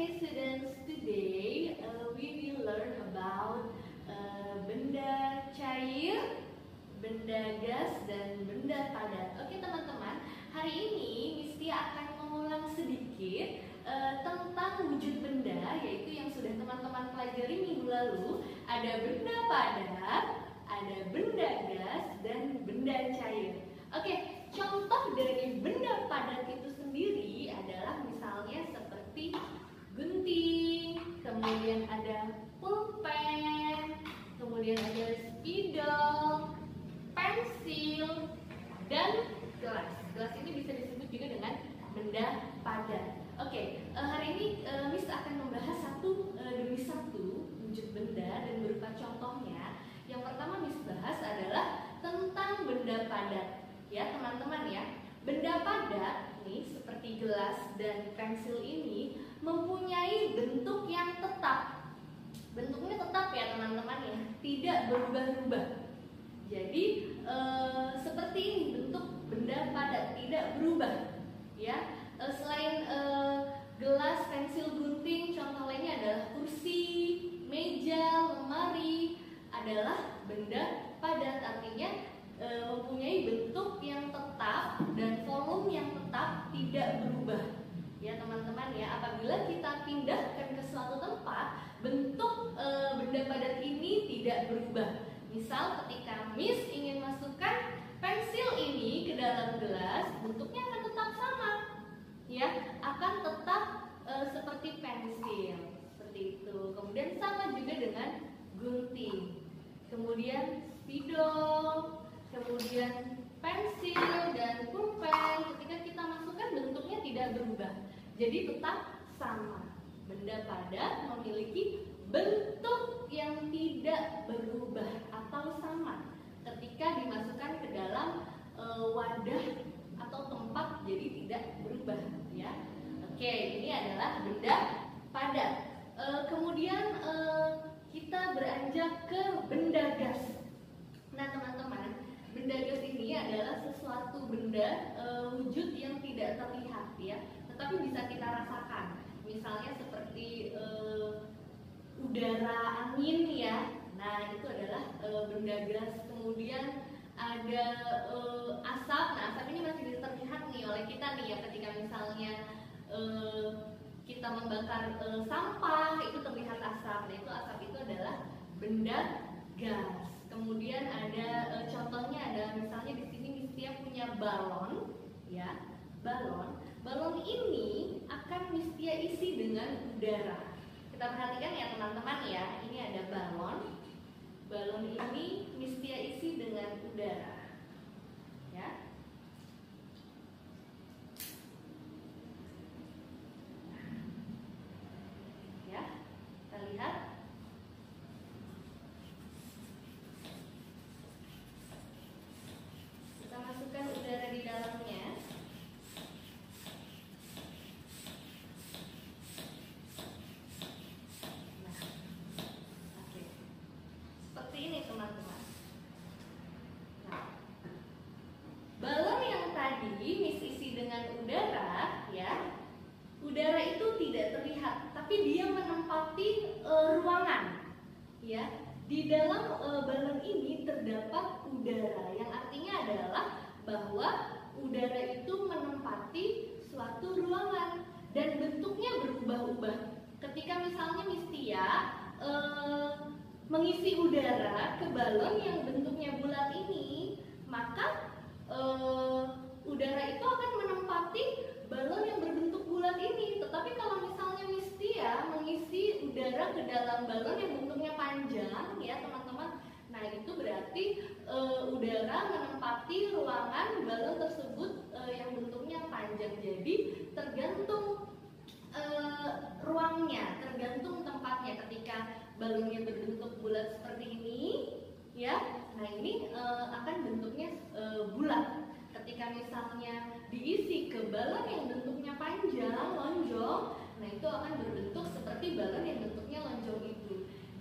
Okay, students, today we will learn about benda cair, benda gas, dan benda padat. Oke teman-teman, hari ini Miss Tia akan mengulang sedikit tentang wujud benda, yaitu yang sudah teman-teman pelajari minggu lalu. Ada benda padat, ada benda gas, dan benda cair. Oke, contoh dari benda padat itu sendiri adalah misalnya seperti gunting, kemudian ada pulpen, kemudian ada spidol, pensil, dan gelas. Gelas ini bisa disebut juga dengan benda padat. Oke, hari ini Miss akan membahas satu demi satu wujud benda dan berupa contohnya. Yang pertama Miss bahas adalah tentang benda padat. Ya teman-teman ya, benda padat nih seperti gelas dan pensil ini mempunyai bentuk yang tetap. Bentuknya tetap ya teman-teman ya, tidak berubah-ubah. Jadi seperti ini bentuk benda padat, tidak berubah. Ya, selain gelas, pensil, gunting, contoh lainnya adalah kursi, meja, lemari adalah benda padat, artinya mempunyai bentuk yang tetap dan volume yang tetap, tidak berubah. Ya teman-teman ya, apabila kita pindahkan ke suatu tempat, bentuk benda padat ini tidak berubah. Misal ketika Miss ingin masukkan pensil ini ke dalam gelas, bentuknya akan tetap sama. Ya, akan tetap seperti pensil, seperti itu. Kemudian sama juga dengan gunting. Kemudian spidol, kemudian pensil dan pulpen, ketika kita masukkan bentuknya tidak berubah, jadi tetap sama. Benda padat memiliki bentuk yang tidak berubah atau sama ketika dimasukkan ke dalam wadah atau tempat, jadi tidak berubah ya. Oke, ini adalah benda padat. Kemudian kita beranjak ke benda gas. Nah teman-teman, benda gas ini adalah sesuatu benda wujud yang tidak terlihat ya, tetapi bisa kita rasakan. Misalnya seperti udara, angin ya. Nah itu adalah benda gas. Kemudian ada asap. Nah asap ini masih bisa terlihat nih oleh kita nih ya, ketika misalnya kita membakar sampah, itu terlihat asap. Nah itu asap itu adalah benda gas. Kemudian ada contohnya, ada misalnya di sini Miss Tia punya balon, ya, balon. Balon ini akan Miss Tia isi dengan udara. Kita perhatikan ya teman-teman ya, ini ada balon. Balon ini Miss Tia isi dengan udara, ya. Ya, kita lihat. Masukkan udara di dalamnya. Nah, oke. Seperti ini teman-teman. Nah, balon yang tadi Miss isi dengan udara, ya. Udara itu tidak terlihat, tapi dia menempati ruangan, ya. Di dalam balon ini terdapat udara, yang artinya adalah bahwa udara itu menempati suatu ruangan dan bentuknya berubah-ubah. Ketika misalnya Miss Tia mengisi udara ke balon yang bentuknya bulat ini, maka udara itu akan menempati balon yang berbentuk bulat ini. Tetapi kalau misalnya Miss Tia mengisi udara ke dalam balon yang bentuknya panjang, ya teman-teman, nah itu berarti udara menempati ruangan balon tersebut yang bentuknya panjang. Jadi tergantung ruangnya, tergantung tempatnya. Ketika balonnya berbentuk bulat seperti ini, ya, nah ini akan bentuknya bulat. Ketika misalnya diisi ke balon yang bentuknya panjang, lonjong, nah itu akan berbentuk seperti balon yang bentuknya lonjong itu.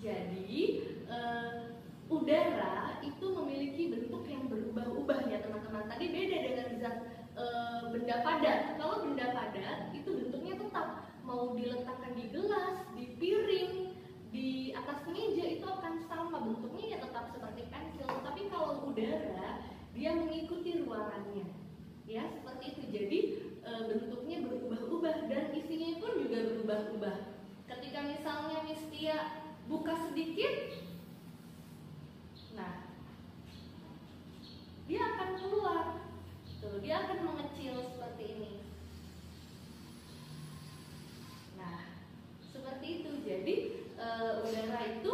Jadi udara itu memiliki bentuk yang berubah-ubah ya teman-teman. Tadi beda dengan zat benda padat. Kalau benda padat itu bentuknya tetap, mau diletakkan di gelas seperti itu. Jadi bentuknya berubah-ubah dan isinya pun juga berubah-ubah. Ketika misalnya Miss Tia buka sedikit, nah dia akan keluar, tuh dia akan mengecil seperti ini. Nah seperti itu. Jadi udara itu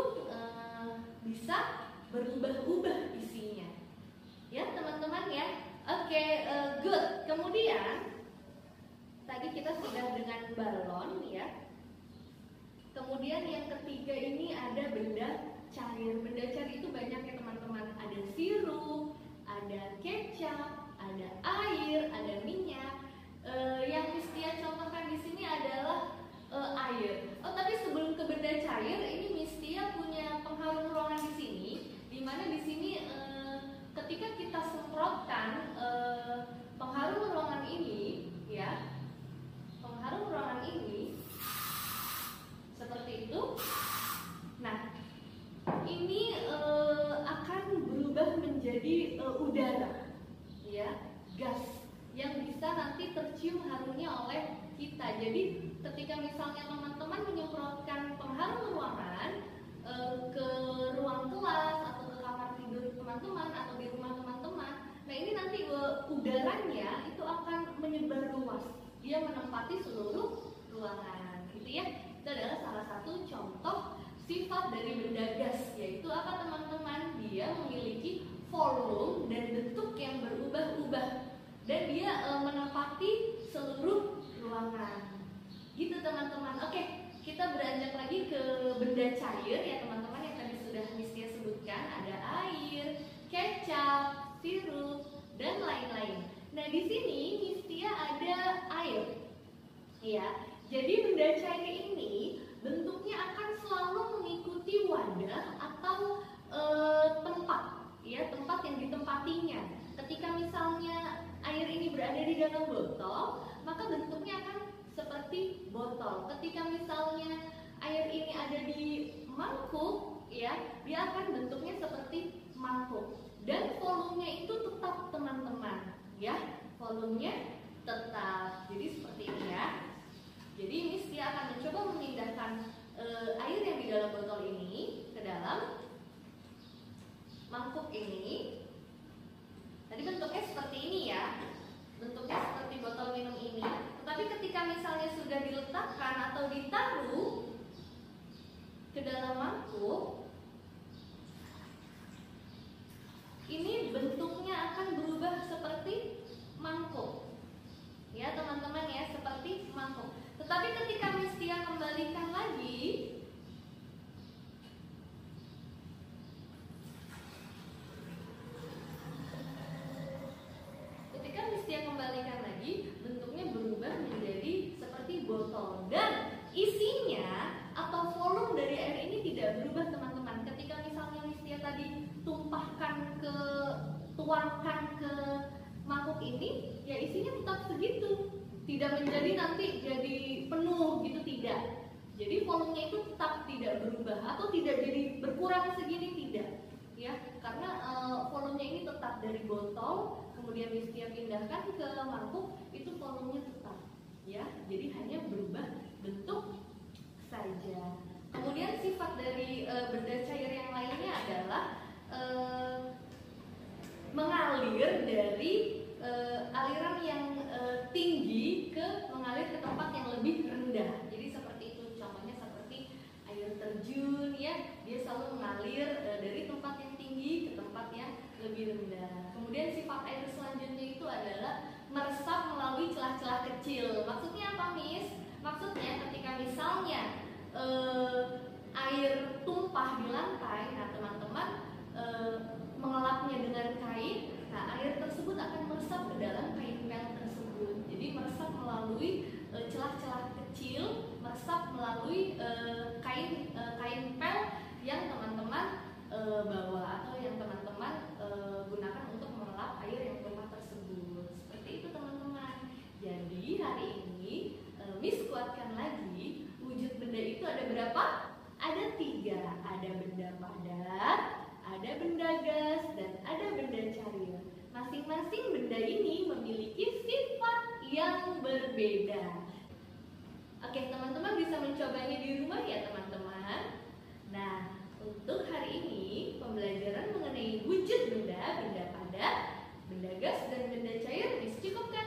bisa berubah-ubah isinya, ya teman-teman ya. Oke, good. Kemudian tadi kita sudah dengan balon ya. Kemudian yang ketiga ini ada benda cair. Benda cair itu banyak ya teman-teman. Ada sirup, ada kecap, ada air, ada minyak. Yang Miss Tia contohkan di sini adalah air. Oh, tapi sebelum ke benda cair, ini Miss Tia punya pengharum ruangan di sini, di mana di sini ketika kita semprotkan pengharum ruangan ini, ya, pengharum ruangan ini seperti itu. Nah, ini akan berubah menjadi udara, ya, gas yang bisa nanti tercium harumnya oleh kita. Jadi ketika misalnya teman-teman menyemprotkan pengharum ruangan ke ruang kelas atau ke kamar tidur teman-teman atau di rumah teman-teman, nah ini nanti udaranya itu akan menyebar luas, dia menempati seluruh ruangan, gitu ya. Itu adalah salah satu contoh sifat dari benda gas, yaitu apa teman-teman? Dia memiliki volume dan bentuk yang berubah-ubah, dan dia menempati seluruh ruangan, gitu teman-teman. Oke, kita beranjak lagi ke benda cair ya teman-teman, yang tadi sudah Miss Tia sebutkan. Ada air, kecap, sirup, dan lain-lain. Nah di sini Miss Tia ada air, ya. Jadi benda cair ini bentuknya akan selalu mengikuti wadah atau tempat, ya, tempat yang ditempatinya. Ketika misalnya air ini berada di dalam botol, maka bentuknya akan seperti botol. Ketika misalnya air ini ada di mangkuk, ya, dia akan bentuknya seperti mangkuk. Dan volumenya itu tetap teman-teman, ya, volumenya tetap. Jadi seperti ini ya. Jadi Miss Tia akan mencoba memindahkan air yang di dalam botol ini ke dalam mangkuk ini. Tadi bentuknya seperti ini ya, bentuknya seperti botol minum ini. Tetapi ketika misalnya sudah diletakkan atau ditaruh ke dalam mangkuk, ini bentuknya akan berubah seperti mangkuk, ya teman-teman ya, seperti mangkuk. Tetapi ketika Miss Tia kembalikan lagi, bentuknya berubah menjadi seperti botol, dan isinya atau volume dari air ini tidak berubah teman-teman. Ketika misalnya Miss Tia tadi tuangkan ke mangkuk ini, ya isinya tetap segitu, tidak menjadi nanti jadi penuh gitu, tidak. Jadi volumenya itu tetap tidak berubah atau tidak jadi berkurang segini, tidak, ya, karena volumenya ini tetap dari botol, kemudian Miss Tia pindahkan ke mangkuk, itu volumenya tetap, ya. Jadi hanya berubah bentuk saja. Kemudian sifat dari benda cair yang lainnya adalah mengalir dari aliran yang tinggi mengalir ke tempat yang lebih rendah. Jadi seperti itu, contohnya seperti air terjun, ya, dia selalu mengalir dari tempat yang tinggi ke tempat yang lebih rendah. Kemudian sifat air selanjutnya itu adalah meresap melalui celah-celah kecil. Maksudnya apa, Miss? Maksudnya ketika misalnya air tumpah di lantai, nah teman-teman mengelapnya dengan kain, nah air tersebut akan meresap ke dalam kain pel tersebut. Jadi meresap melalui celah-celah kecil, meresap melalui kain pel yang teman-teman bawa atau yang teman-teman gunakan untuk mengelap air yang tumpah tersebut. Seperti itu teman-teman. Jadi hari ini Miss kuatkan lagi, wujud benda itu ada berapa? Ada 3. Ada benda padat, ada benda gas, dan ada benda cair. Masing-masing benda ini memiliki sifat yang berbeda. Oke, teman-teman bisa mencobanya di rumah ya teman-teman. Nah, untuk hari ini pembelajaran mengenai wujud benda, benda padat, benda gas, dan benda cair discukupkan.